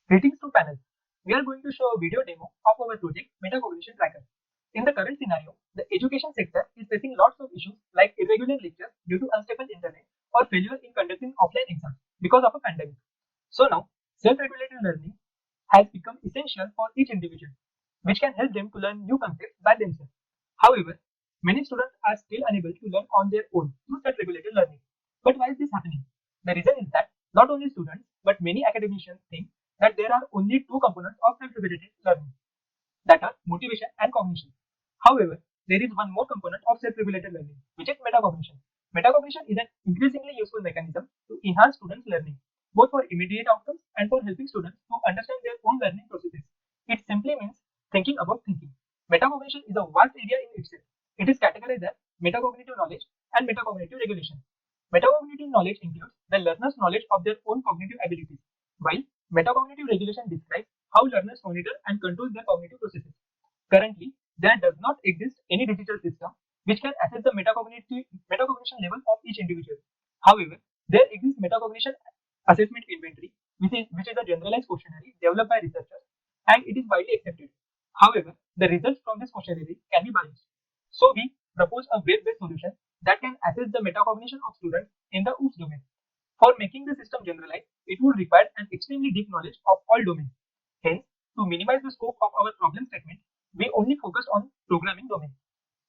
Greetings to panel. We are going to show a video demo of our project Metacognition Tracker. In the current scenario, the education sector is facing lots of issues like irregular lectures due to unstable internet or failure in conducting offline exams because of a pandemic. So now, self-regulated learning has become essential for each individual, which can help them to learn new concepts by themselves. However, many students are still unable to learn on their own through self-regulated learning. But why is this happening? The reason is that not only students, but many academicians think that there are only two components of self-regulated learning, that are motivation and cognition. However, there is one more component of self-regulated learning, which is metacognition. Metacognition is an increasingly useful mechanism to enhance students' learning, both for immediate outcomes and for helping students to understand their own learning processes. It simply means thinking about thinking. Metacognition is a vast area in itself. It is categorized as metacognitive knowledge and metacognitive regulation. Metacognitive knowledge includes the learner's knowledge of their own cognitive abilities, while metacognitive regulation describes how learners monitor and control their cognitive processes. Currently, there does not exist any digital system which can assess the metacognition level of each individual. However, there exists metacognition assessment inventory, which is a generalized questionnaire developed by researchers, and it is widely accepted. However, the results from this questionnaire can be biased. So we propose a web-based solution that can assess the metacognition of students in the OOPS domain. For making the system generalized, it would require an extremely deep knowledge of all domains. Hence, to minimize the scope of our problem statement, we only focus on programming domain.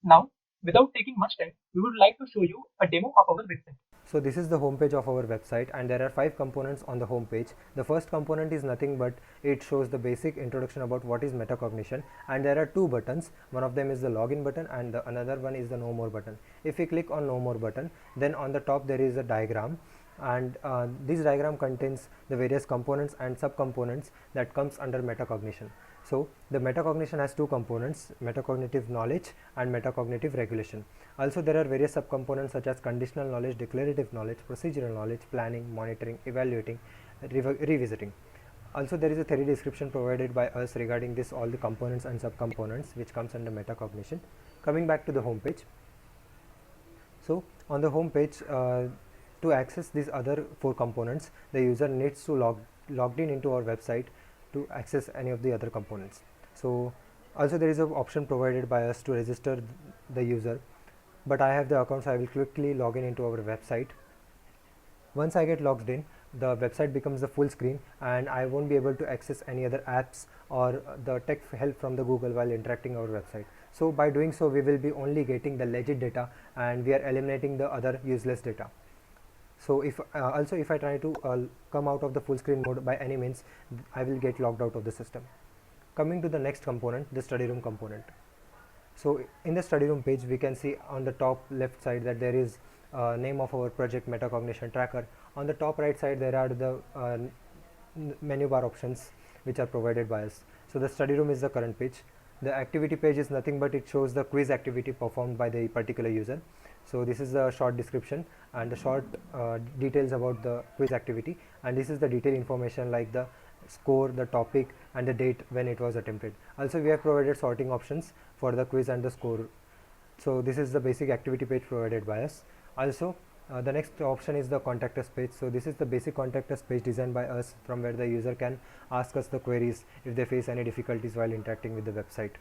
Now, without taking much time, we would like to show you a demo of our website. So this is the homepage of our website, and there are 5 components on the homepage. The first component is nothing but it shows the basic introduction about what is metacognition, and there are 2 buttons. One of them is the login button and the another one is the no more button. If we click on no more button, then on the top there is a diagram, and this diagram contains the various components and subcomponents that comes under metacognition. So the metacognition has 2 components, metacognitive knowledge and metacognitive regulation. Also there are various subcomponents such as conditional knowledge, declarative knowledge, procedural knowledge, planning, monitoring, evaluating, revisiting. Also there is a theory description provided by us regarding this all the components and subcomponents which comes under metacognition. Coming back to the home page. So on the home page, to access these other 4 components, the user needs to logged in into our website to access any of the other components. So also there is an option provided by us to register the user, but I have the account, so I will quickly log in into our website. Once I get logged in, the website becomes the full screen and I won't be able to access any other apps or the tech help from the Google while interacting our website. So by doing so, we will be only getting the legit data and we are eliminating the other useless data. So if also if I try to come out of the full screen mode by any means, I will get logged out of the system. Coming to the next component, the study room component. So in the study room page, we can see on the top left side that there is name of our project, Metacognition Tracker. On the top right side there are the menu bar options which are provided by us. So the study room is the current page. The activity page is nothing but it shows the quiz activity performed by the particular user. So this is the short description and the short details about the quiz activity, and this is the detailed information like the score, the topic and the date when it was attempted. Also we have provided sorting options for the quiz and the score. So this is the basic activity page provided by us. Also the next option is the contact us page. So this is the basic contact us page designed by us, from where the user can ask us the queries if they face any difficulties while interacting with the website.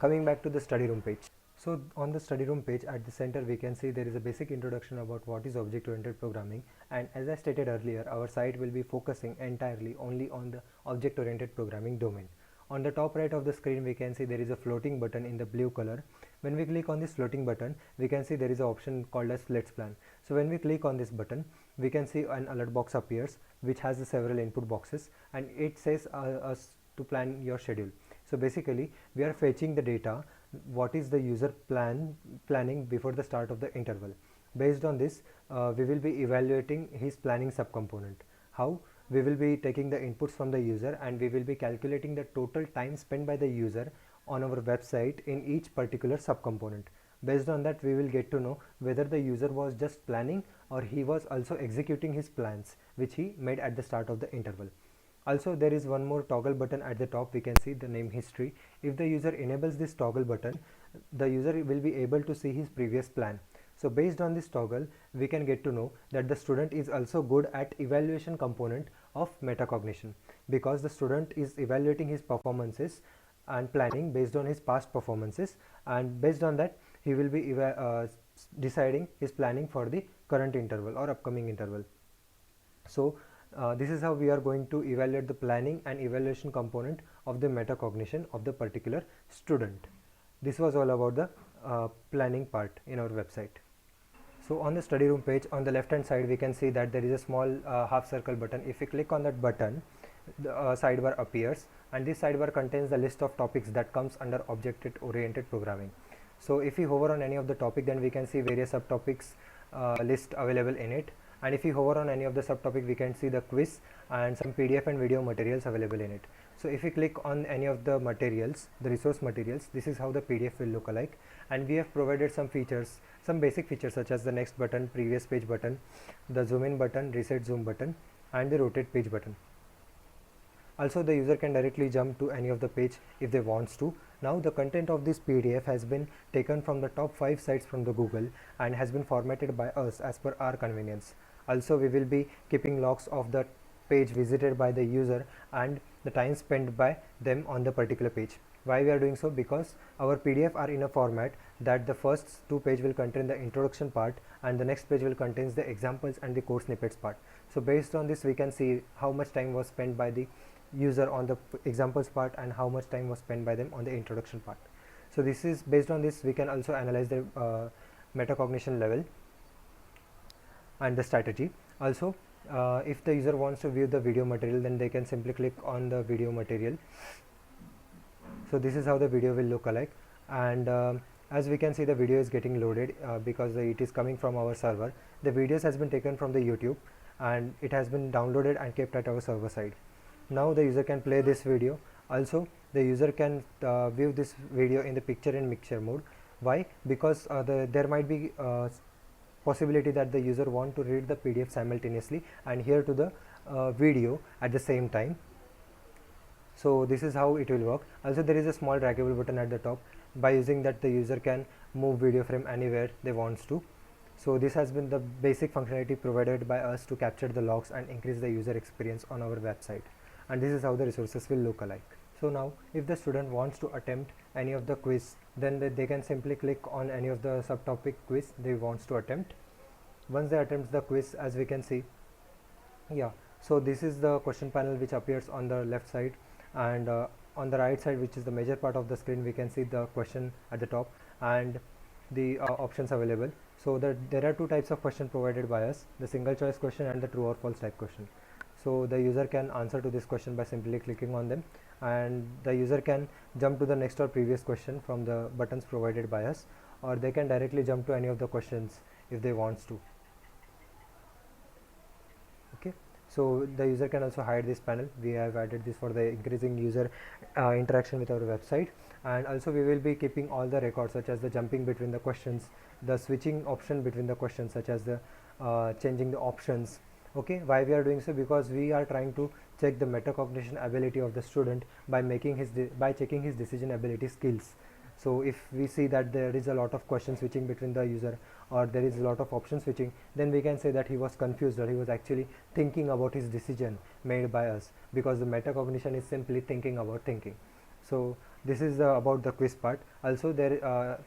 Coming back to the study room page. So on the study room page, at the center we can see there is a basic introduction about what is object oriented programming, and as I stated earlier, our site will be focusing entirely only on the object oriented programming domain. On the top right of the screen we can see there is a floating button in the blue color. When we click on this floating button, we can see there is an option called as let's plan. So when we click on this button, we can see an alert box appears which has several input boxes, and it says us to plan your schedule. So basically we are fetching the data, what is the user planning before the start of the interval. Based on this, we will be evaluating his planning subcomponent. How? We will be taking the inputs from the user and we will be calculating the total time spent by the user on our website in each particular subcomponent. Based on that, we will get to know whether the user was just planning or he was also executing his plans which he made at the start of the interval. Also there is one more toggle button at the top. We can see the name history. If the user enables this toggle button, the user will be able to see his previous plan. So based on this toggle, we can get to know that the student is also good at evaluation component of metacognition, because the student is evaluating his performances and planning based on his past performances, and based on that he will be deciding his planning for the current interval or upcoming interval. So this is how we are going to evaluate the planning and evaluation component of the metacognition of the particular student. This was all about the planning part in our website. So on the study room page, on the left hand side we can see that there is a small half circle button. If you click on that button, the sidebar appears, and this sidebar contains the list of topics that comes under object oriented programming. So if we hover on any of the topic, then we can see various subtopics list available in it, and if we hover on any of the subtopic, we can see the quiz and some PDF and video materials available in it. So if we click on any of the materials, the resource materials, this is how the PDF will look like, and we have provided some features, some basic features such as the next button, previous page button, the zoom in button, reset zoom button, and the rotate page button. Also, the user can directly jump to any of the page if they wants to. Now the content of this PDF has been taken from the top 5 sites from the Google and has been formatted by us as per our convenience. Also, we will be keeping logs of the page visited by the user and the time spent by them on the particular page. Why we are doing so? Because our PDF are in a format that the first 2 pages will contain the introduction part and the next page will contain the examples and the code snippets part. So based on this, we can see how much time was spent by the user on the examples part and how much time was spent by them on the introduction part. So this is based on this we can also analyze the metacognition level and the strategy. Also, if the user wants to view the video material, then they can simply click on the video material. So this is how the video will look like, and as we can see, the video is getting loaded because it is coming from our server. The videos has been taken from the YouTube and it has been downloaded and kept at our server side. Now the user can play this video. Also, the user can view this video in the picture in mixture mode. Why? Because there might be possibility that the user want to read the PDF simultaneously and hear to the video at the same time. So this is how it will work. Also, there is a small draggable button at the top. By using that, the user can move video frame anywhere they wants to. So this has been the basic functionality provided by us to capture the logs and increase the user experience on our website. And this is how the resources will look alike. So now if the student wants to attempt any of the quiz, then they can simply click on any of the subtopic quiz they wants to attempt. Once they attempt the quiz, as we can see, so this is the question panel which appears on the left side, and on the right side, which is the major part of the screen, we can see the question at the top and the options available. So that there are 2 types of question provided by us, the single choice question and the true or false type question. So the user can answer to this question by simply clicking on them, and the user can jump to the next or previous question from the buttons provided by us, or they can directly jump to any of the questions if they wants to. Okay, so the user can also hide this panel. We have added this for the increasing user interaction with our website, and also we will be keeping all the records such as the jumping between the questions, the switching option between the questions, such as the changing the options. Okay, why we are doing so? Because we are trying to check the metacognition ability of the student by making his by checking his decision ability skills. So if we see that there is a lot of question switching between the user, or there is a lot of option switching, then we can say that he was confused, or he was actually thinking about his decision made by us, because the metacognition is simply thinking about thinking. So this is about the quiz part. Also there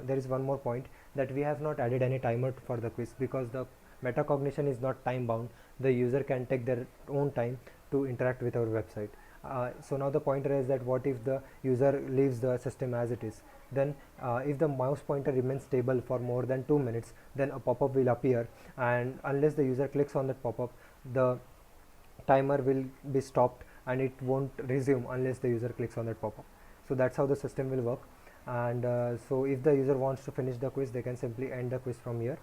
is one more point, that we have not added any timer for the quiz, because the metacognition is not time bound. The user can take their own time to interact with our website. So now the pointer is that what if the user leaves the system as it is, then if the mouse pointer remains stable for more than 2 minutes, then a pop-up will appear, and unless the user clicks on that pop-up, the timer will be stopped and it won't resume unless the user clicks on that pop-up. So that's how the system will work. And so if the user wants to finish the quiz, they can simply end the quiz from here.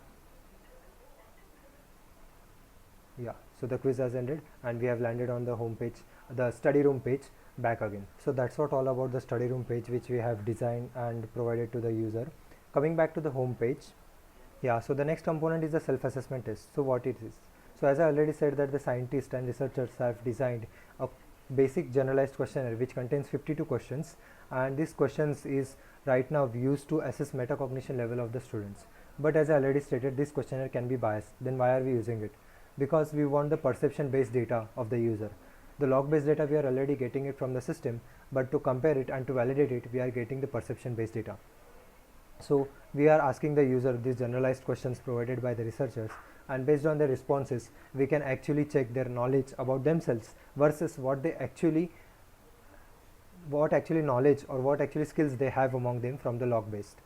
So the quiz has ended and we have landed on the home page, the study room page, back again. So that's what all about the study room page, which we have designed and provided to the user. Coming back to the home page, so the next component is the self-assessment test. So what it is? So as I already said, that the scientists and researchers have designed a basic generalized questionnaire which contains 52 questions, and these questions is right now used to assess metacognition level of the students. But as I already stated, this questionnaire can be biased. Then why are we using it? because we want the perception based data of the user. The log based data we are already getting it from the system, but to compare it and to validate it, we are getting the perception based data. So we are asking the user these generalized questions provided by the researchers, and based on their responses we can actually check their knowledge about themselves versus what actually knowledge or what actually skills they have among them from the log based.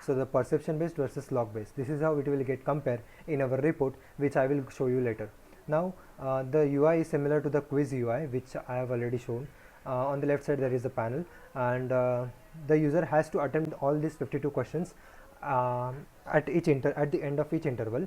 So the perception based versus log based, this is how it will get compared in our report, which I will show you later. Now the UI is similar to the quiz UI, which I have already shown. On the left side there is a panel, and the user has to attempt all these 52 questions at the end of each interval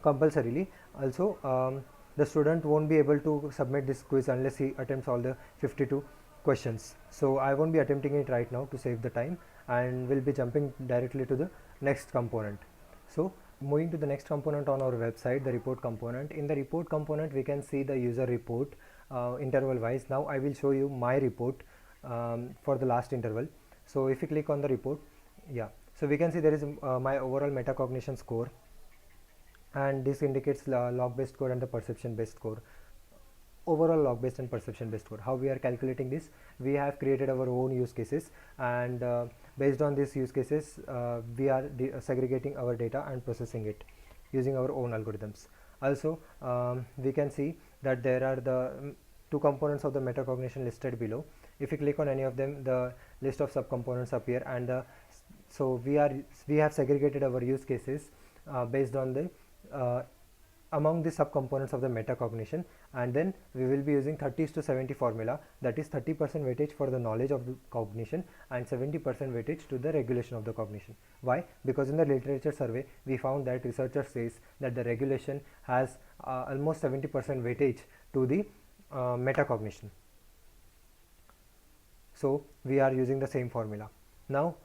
compulsorily. Also the student won't be able to submit this quiz unless he attempts all the 52 questions. So I won't be attempting it right now to save the time, and will be jumping directly to the next component. So moving to the next component on our website, the report component. In the report component we can see the user report interval wise. Now I will show you my report for the last interval. So if you click on the report, yeah, so we can see there is my overall metacognition score, and this indicates log based score and the perception based score. Overall log based and perception based score. How we are calculating this? We have created our own use cases, and based on these use cases we are segregating our data and processing it using our own algorithms. Also we can see that there are the two components of the metacognition listed below. If you click on any of them, the list of subcomponents appear, and so we have segregated our use cases based on the among the subcomponents of the metacognition, and then we will be using 30:70 formula, that is 30% weightage for the knowledge of the cognition and 70% weightage to the regulation of the cognition. Why? Because in the literature survey we found that researcher says that the regulation has almost 70% weightage to the metacognition. So we are using the same formula. Now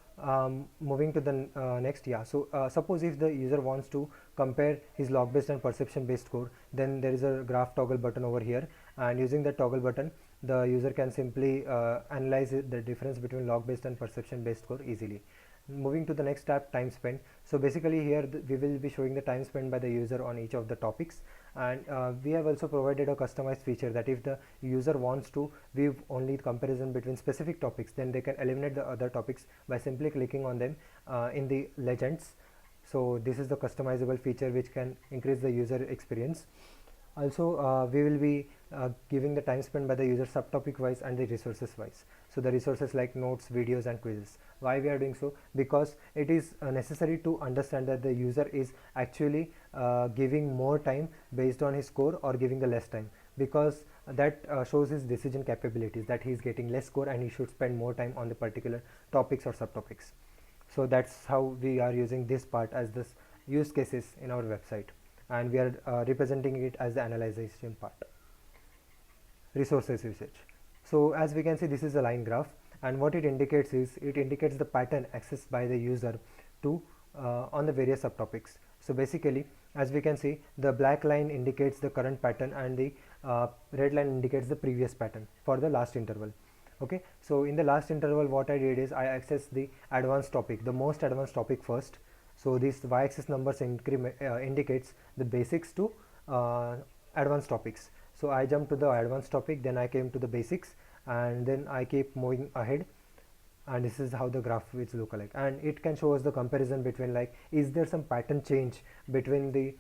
moving to the next, yeah, so suppose if the user wants to compare his log based and perception based score, then there is a graph toggle button over here, and using the toggle button the user can simply analyze the difference between log based and perception based score easily. Moving to the next tab, time spent. So basically here we will be showing the time spent by the user on each of the topics, and we have also provided a customized feature that if the user wants to view only comparison between specific topics, then they can eliminate the other topics by simply clicking on them in the legends. So this is the customizable feature which can increase the user experience. Also we will be giving the time spent by the user subtopic wise and the resources wise. So the resources like notes, videos and quizzes. Why we are doing so? Because it is necessary to understand that the user is actually giving more time based on his score or giving the less time, because that shows his decision capabilities, that he is getting less score and he should spend more time on the particular topics or subtopics. So that's how we are using this part as this use cases in our website, and we are representing it as the analyzation part. Resources usage. So as we can see, this is a line graph, and what it indicates is it indicates the pattern accessed by the user to on the various subtopics. So basically, as we can see, the black line indicates the current pattern and the red line indicates the previous pattern for the last interval. Okay, so in the last interval what I did is I accessed the advanced topic, the most advanced topic first. So this y-axis numbers indicates the basics to advanced topics. So I jumped to the advanced topic, then I came to the basics, and then I keep moving ahead, and this is how the graph will look like. And it can show us the comparison between, like, is there some pattern change between the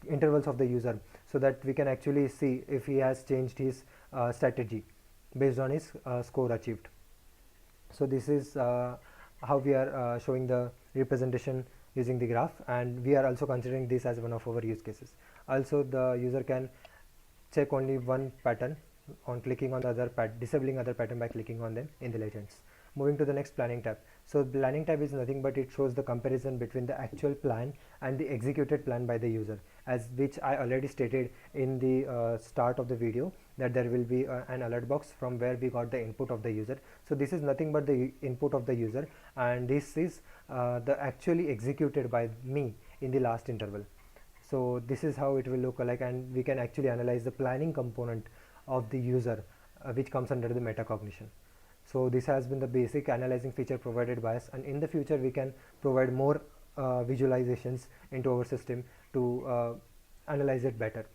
intervals of the user, so that we can actually see if he has changed his strategy based on his score achieved. So this is how we are showing the representation using the graph, and we are also considering this as one of our use cases. Also the user can check only one pattern on clicking on the other disabling other pattern by clicking on them in the legends. Moving to the next, planning tab. So planning tab is nothing but it shows the comparison between the actual plan and the executed plan by the user, as which I already stated in the start of the video, that there will be an alert box from where we got the input of the user. So this is nothing but the input of the user, and this is the actually executed by me in the last interval. So this is how it will look like, and we can actually analyze the planning component of the user which comes under the metacognition. So this has been the basic analyzing feature provided by us, and in the future we can provide more visualizations into our system to analyze it better.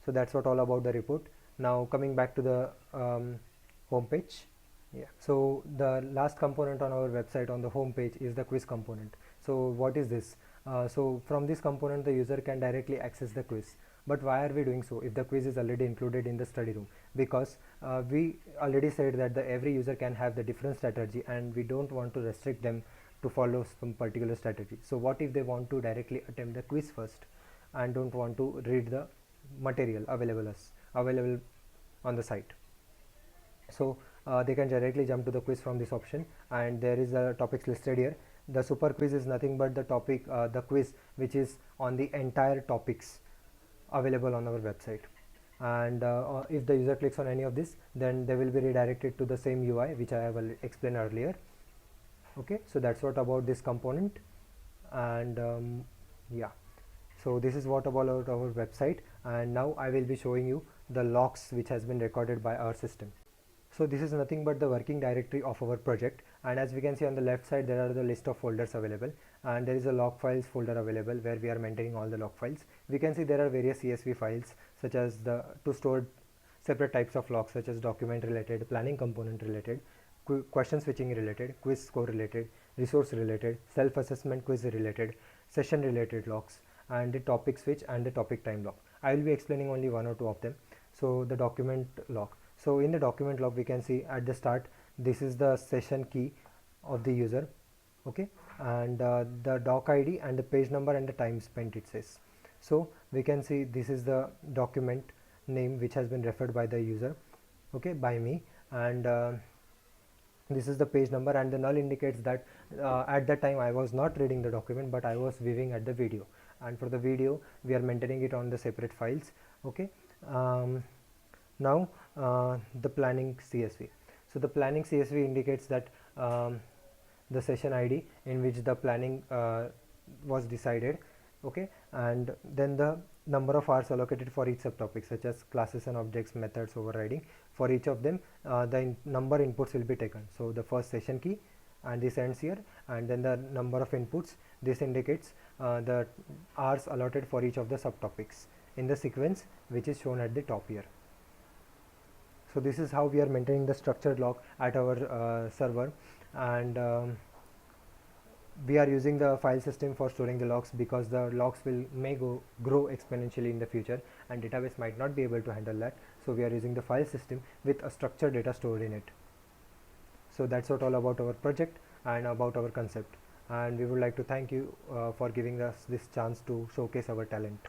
So that's what all about the report. Now coming back to the home page. Yeah, so the last component on our website on the home page is the quiz component. So what is this? So from this component the user can directly access the quiz. But why are we doing so if the quiz is already included in the study room? Because we already said that every user can have the different strategy, and we don't want to restrict them to follow some particular strategy. So what if they want to directly attempt the quiz first and don't want to read the material available on the site? So they can directly jump to the quiz from this option, and there is a topics listed here. The super quiz is nothing but the topic, the quiz which is on the entire topics available on our website. And if the user clicks on any of this, then they will be redirected to the same UI which I have explained earlier. Okay, so that's what about this component. And yeah, so this is what about our website, and now I will be showing you the logs which has been recorded by our system. So this is nothing but the working directory of our project, and as we can see on the left side there are the list of folders available, and there is a log files folder available where we are maintaining all the log files. We can see there are various CSV files such as to store separate types of logs such as document related, planning component related, question switching related, quiz score related, resource related, self-assessment quiz related, session related logs, and the topic switch and the topic time log. I will be explaining only one or two of them. So the document log. So in the document log we can see at the start this is the session key of the user, okay, and the doc ID and the page number and the time spent it says. So we can see this is the document name which has been referred by the user, okay, by me, and this is the page number, and the null indicates that at that time I was not reading the document but I was viewing at the video, and for the video we are maintaining it on the separate files, okay. Now the planning CSV. So the planning CSV indicates that the session ID in which the planning was decided, okay, and then the number of hours allocated for each subtopic such as classes and objects, methods, overriding. For each of them the number inputs will be taken. So the first session key, and this ends here, and then the number of inputs. This indicates the hours allotted for each of the subtopics in the sequence which is shown at the top here. So this is how we are maintaining the structured log at our server, and we are using the file system for storing the logs because the logs may grow exponentially in the future, and database might not be able to handle that. So we are using the file system with a structured data stored in it. So that's what all about our project and about our concept, and we would like to thank you for giving us this chance to showcase our talent.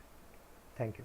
Thank you.